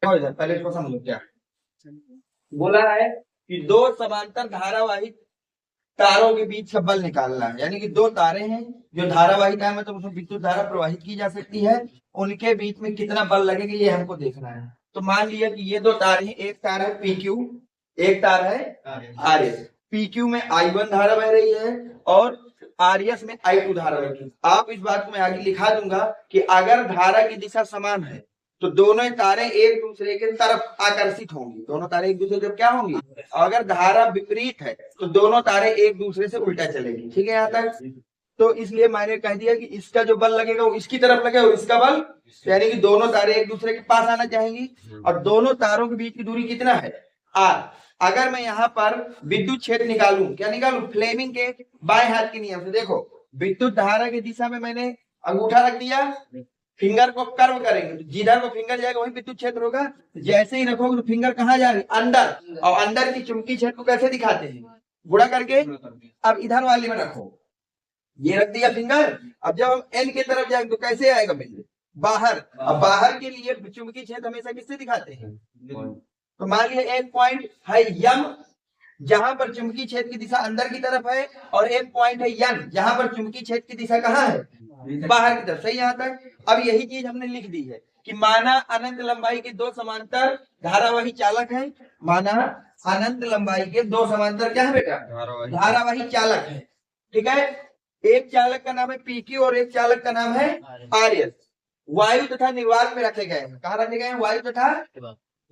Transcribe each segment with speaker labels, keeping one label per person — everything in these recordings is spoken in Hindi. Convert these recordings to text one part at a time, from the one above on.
Speaker 1: देखो इधर पहले इसको समझो क्या बोला है कि दो समांतर धारावाही तारों के बीच का बल निकालना है, यानी कि दो तारे हैं जो धारावाहिता है, मतलब उसमें विद्युत धारा प्रवाहित की जा सकती है, उनके बीच में कितना बल लगेगा ये हमको देखना है। तो मान लिया कि ये दो तार हैं, एक तार है PQ, एक तार है RS। PQ में I1 धारा बह रही है और RS में I2 धारा बह रही है। आप इस बात को मैं आगे लिखा दूंगा कि अगर धारा की दिशा समान है तो दोनों तारे एक दूसरे के तरफ आकर्षित होंगी, दोनों तारे एक दूसरे की तरफ क्या होंगी। अगर धारा विपरीत है तो दोनों तारे एक दूसरे से उल्टा चलेगी। ठीक है यहाँ तक। तो इसलिए मैंने कह दिया कि इसका जो बल लगेगा वो इसकी तरफ लगेगा और इसका बल, यानी कि दोनों तारे एक दूसरे के पास आना चाहेंगी। और दोनों तारों के बीच की दूरी कितना है R। अगर मैं यहाँ पर विद्युत क्षेत्र निकालूं, क्या निकालूं, फ्लेमिंग के बाएं हाथ के नियम से। देखो विद्युत धारा की दिशा में मैंने अंगूठा रख दिया, फिंगर को कर्व करेंगे तो जिधर को फिंगर जाएगा वही विद्युत क्षेत्र होगा। जैसे ही रखोगे तो फिंगर कहाँ जाएगी, अंदर, और अंदर की चुंबकीय क्षेत्र को कैसे दिखाते हैं, गुणा करके। अब इधर वाले में रखो, ये रख दिया फिंगर। अब जब हम N की तरफ जाएंगे तो कैसे आएगा बिंदु, बाहर। अब बाहर के लिए चुंबकीय क्षेत्र हमेशा किससे दिखाते हैं, तो मान लिया एक पॉइंट है यम जहां पर चुंबकीय क्षेत्र की दिशा अंदर की तरफ है, और एक पॉइंट है यन जहां पर चुंबकीय क्षेत्र की दिशा कहाँ है, बाहर की तरफ। सही यहाँ तक। अब यही चीज हमने लिख दी है कि माना अनंत लंबाई के दो समांतर धारावाही चालक हैं। माना अनंत लंबाई के दो समांतर क्या है बेटा, धारावाही चालक है। ठीक है। एक चालक का नाम है PQ और एक चालक का नाम है RS। वायु तथा निर्वात में रखे गए हैं। कहाँ रखे गए हैं, वायु तथा।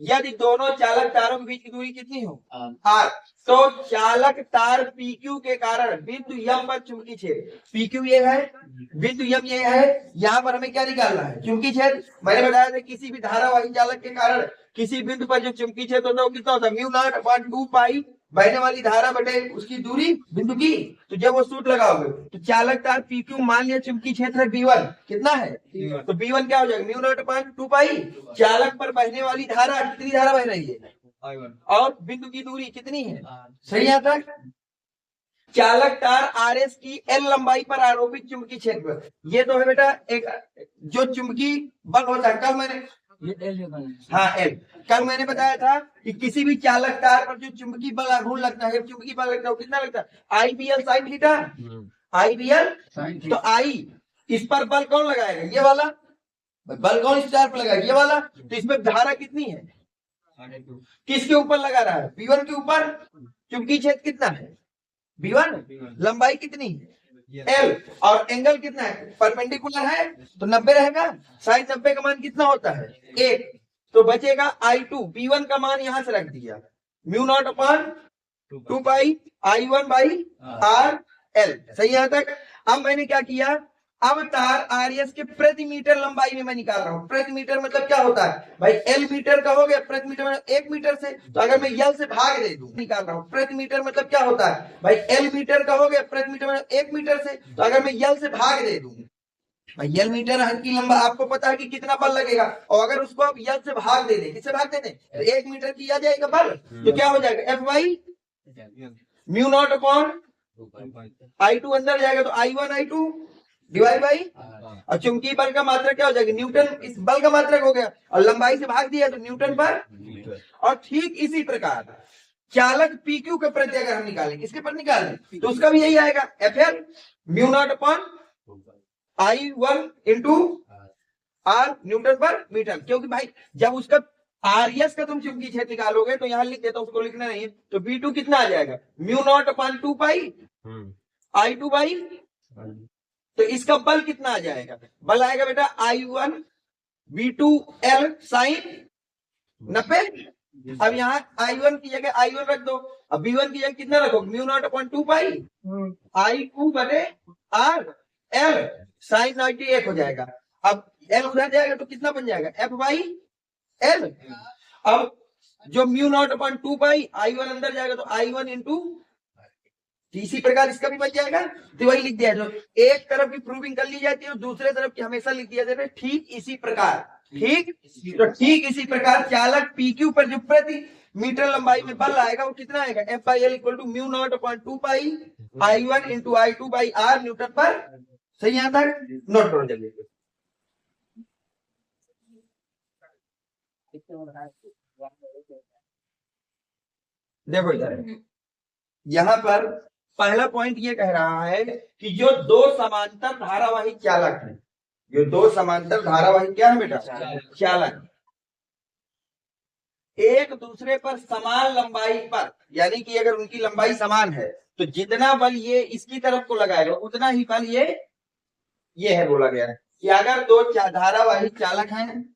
Speaker 1: यदि दोनों चालक तारों के बीच की दूरी कितनी हो R, तो चालक तार PQ के कारण बिंदु यम पर चुंबकीय क्षेत्र, PQ ये है, बिंदु यम ये है, यहाँ पर हमें क्या निकालना है, चुंबकीय क्षेत्र। मैंने बताया था किसी भी धारावाही चालक के कारण किसी बिंदु पर जो चुंबकीय क्षेत्र होता है वो कितना होता है, μ0/2 पाई बहने वाली धारा बटे उसकी दूरी बिंदु की। तो जब वो सूत्र लगाओगे तो चालक तार PQ मान लिया चुंबकीय क्षेत्र है B1, कितना है, तो B1 क्या हो जाएगा, μ0/2 पाई। चालक पर बहने वाली धारा, कितनी धारा बह रही है, और बिंदु की दूरी कितनी है। सही यहाँ तक। चालक तार RS की L लंबाई पर आरोपित चुंबकीय क्षेत्र, ये तो है बेटा एक जो चुंबकीय बल होता है। कल मैंने हाँ L, कल मैंने बताया था कि किसी भी चालक तार पर जो चुंबकीय बल आघूर्ण लगता है, चुंबकीय बल लगता है वो कितना लगता है, IBL sin थीटा, IBL। तो I इस पर बल कौन लगाएगा, ये वाला बल कौन इस तार पर लगाएगा, ये वाला। तो इसमें धारा कितनी है, किसके ऊपर लगा रहा है, B1 के ऊपर। चुंबकीय क्षेत्र कितना है B1, लंबाई कितनी है L, और एंगल कितना है, परपेंडिकुलर है तो 90 रहेगा। साइन 90 का मान कितना होता है 1, तो बचेगा I2। B1 का मान यहां से रख दिया, μ0/2 पाई I1/RL। सही यहां तक। अब मैंने क्या किया, अब तार RS के प्रति मीटर लंबाई में मैं निकाल रहा हूं। प्रति मीटर मतलब क्या होता है भाई, L मीटर का हो गया, प्रति मीटर मतलब 1 मीटर से, तो अगर मैं L से भाग दे दूं, निकाल रहा हूं। प्रति मीटर मतलब क्या होता है भाई, L मीटर का हो गया, प्रति मीटर मतलब 1 मीटर से, तो अगर मैं L से भाग दे दूं भाई, L मीटर हर की लंबा, आपको पता है कि कितना बल लगेगा, और अगर उसको आप L से भाग दे दें, किससे भाग दे दें, तो 1 मीटर किया जाएगा बल, तो क्या हो जाएगा F/μ0/I2 अंदर जाएगा तो I1/I2 डिवाइड बाई, और चुंबकीय बल का मात्रक क्या हो जाएगा, न्यूटन इस बल का मात्रक हो गया, और लंबाई से भाग दिया तो न्यूटन पर मीटर। और ठीक इसी प्रकार चालक PQ के प्रति अगर हम निकालें, किसके पर निकालें, तो उसका भी यही आएगा FL μ0/I1 into R newton पर मीटर। क्योंकि भाई जब उसका RS का तुम चुंबकीय क्षेत्र निकालोगे तो यहां लिख देता हूं, उसको लिखना नहीं है, तो B2 कितना आ जाएगा μ0/2 पाई I2 बाई, तो इसका बल कितना आ जाएगा, बल आएगा बेटा I1 V2L साइन 90। अब यहाँ I1 की जगह I1 रख दो, अब B1 की जगह कितना रखो, μ0/2 पाई I2 बटे RL साइन 91 हो जाएगा। अब L उधर जाएगा तो कितना बन जाएगा F/L। अब जो μ0/2 पाई I1 अंदर जाएगा तो I1 इंटू, इसी प्रकार इसका भी बच जाएगा। तो वही लिख दिया, जो एक तरफ की प्रूविंग कर ली जाती है और दूसरे तरफ की हमेशा लिख दिया जाता है ठीक इसी प्रकार। ठीक, तो ठीक इसी प्रकार चालक PQ पर जो प्रति मीटर लंबाई में बल आएगा वो कितना आएगा, F/L = μ0/2 pi I1 into I2 by R newton per. सही यहां तक नोट करो जल्दी। देखो इधर यहाँ पर पहला पॉइंट ये कह रहा है कि जो दो समांतर धारावाही चालक हैं, जो दो समांतर धारावाही क्या है बेटा, चालक, एक दूसरे पर समान लंबाई पर, यानी कि अगर उनकी लंबाई समान है तो जितना बल ये इसकी तरफ को लगाएगा उतना ही बल ये है, बोला गया है कि अगर दो धारावाही चालक हैं,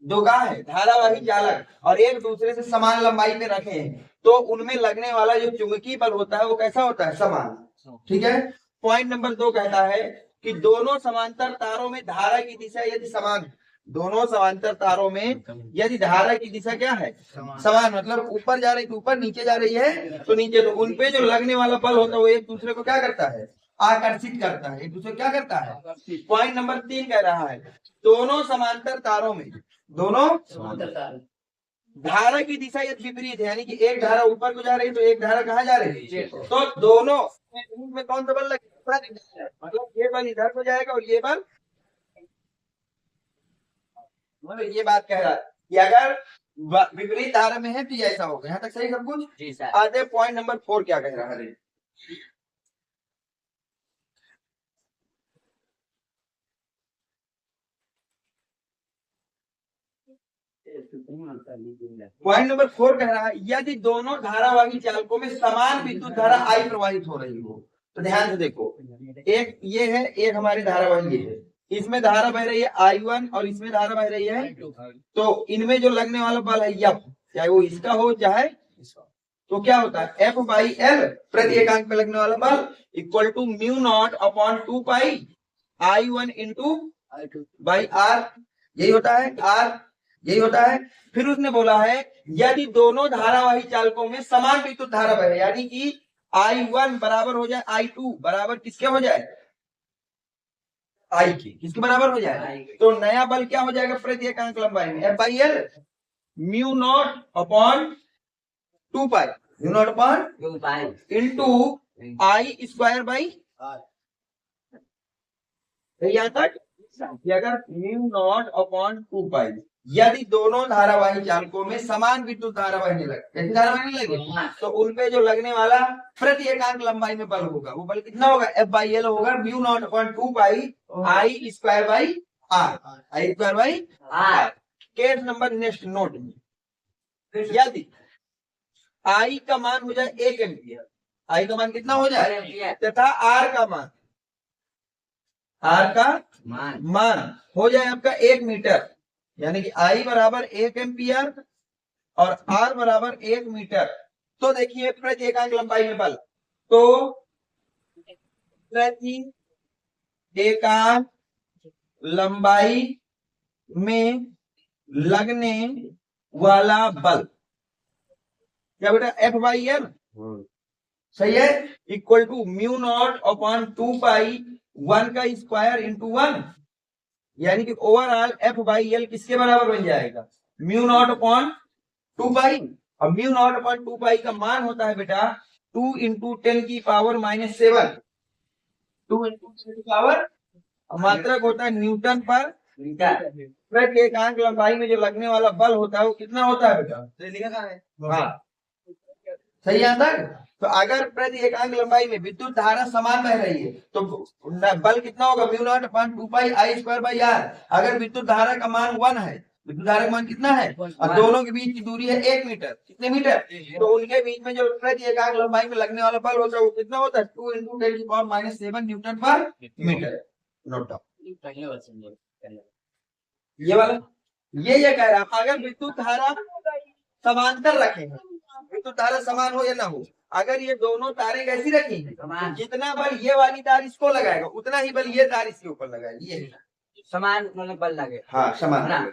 Speaker 1: दो का है धारावाही चालक, और एक दूसरे से समान लंबाई पे रखे हैं तो उनमें लगने वाला जो चुंबकीय बल होता है वो कैसा होता है, समान। ठीक है। पॉइंट नंबर 2 कहता है कि दोनों समांतर तारों में धारा की दिशा यदि समान है, दोनों समांतर तारों में यदि धारा की दिशा क्या है, समान, मतलब ऊपर जा रही तो ऊपर, नीचे जा रही है तो नीचे, तो उनपे जो लगने वाला बल होता है वो एक दूसरे को क्या करता है, आकर्षित करता है, एक दूसरे को क्या करता है। पॉइंट नंबर 3 कह रहा है दोनों समांतर तारों में, दोनों धारा की दिशा यदि विपरीत है, यानी कि एक धारा ऊपर को जा रही है तो एक धारा कहाँ जा रही है, तो दोनों में कौन सा बल लगेगा, मतलब ये बल इधर को जाएगा और ये बल, मतलब ये बात कह रहा है कि अगर विपरीत धारा में है तो ऐसा होगा। यहाँ तक सही सब कुछ। आगे पॉइंट नंबर 4 क्या कह रहा है, पॉइंट नंबर 4 कह रहा है यदि दोनों धारावाही चालकों में समान विद्युत धारा आई प्रवाहित हो रही हो, तो ध्यान से देखो, एक ये है, एक हमारी धारावाही है, इसमें धारा बह रही है I1 और इसमें धारा बह रही है, तो इनमें जो लगने वाला बल है F, चाहे वो इसका हो चाहे, तो क्या होता है F/L प्रति एकांक पे लगने वाला बल equal to μ0/2 I1 into R, यही होता है R, यही होता है। फिर उसने बोला है यदि दोनों धारावाही चालकों में समान विद्युत धारा बहे, यानी कि I1 बराबर हो जाए I2 बराबर किसके हो जाए, I के, किसके बराबर हो जाए, तो नया बल क्या हो जाएगा प्रति एकांक लंबाई में F/L μ0/2 इंटू I² यहाँ तक। अगर μ0/2 यदि दोनों धारावाही चालकों में समान विद्युत धारा बहने लगे, कैसी धारा बहने लगे, तो उनपे जो लगने वाला प्रति एकांक लंबाई में बल होगा वो बल कितना होगा, F/L होगा μ0/2 I²/R। Case number next note, यदि I का मान हो जाए 1 एम्पियर, I का मान कितना हो जाए, तथा R का मान हो जाए आपका 1 मीटर, यानी कि I बराबर 1 एम्पियर और R बराबर 1 मीटर, तो देखिए प्रति एकांक लंबाई में बल, तो प्रति एकांक लंबाई में लगने वाला बल क्या बेटा F/L, सही है, इक्वल टू μ0/2 1 का स्क्वायर इंटू 1, यानी कि ओवरऑल F/L किसके बराबर बन जाएगा, μ0/2, अब μ0/2 का मान होता है बेटा 2 × 10⁻⁷, 2 × 10⁻, मात्रक होता है न्यूटन पर मीटर। प्रति एकांक लंबाई में जो लगने वाला बल होता है वो कितना होता है बेटा, तो लिखा कहाँ है, हाँ सही आंसर। तो अगर प्रति एकांक लंबाई में विद्युत धारा समान बह रही है तो बल कितना होगा μ0/2 I²/R। अगर विद्युत धारा का मान 1 है, विद्युत धारा का मान कितना है, और दोनों के बीच की दूरी है 1 मीटर, कितने मीटर, तो उनके बीच में जो प्रति एकांक लंबाई में लगने वाला बल होता है वो कितना होता है 2 × 10⁻⁷ न्यूटन पर मीटर। नोट डाउन ये वाला, ये कह रहा है अगर विद्युत धारा समांतर रखे, विद्युत धारा समान हो या ना हो, अगर ये दोनों तारे कैसी रखी, जितना बल ये वाली तार इसको लगाएगा उतना ही बल ये तार इसके ऊपर लगाएगी, ये समान मतलब बल लगे, हाँ समान।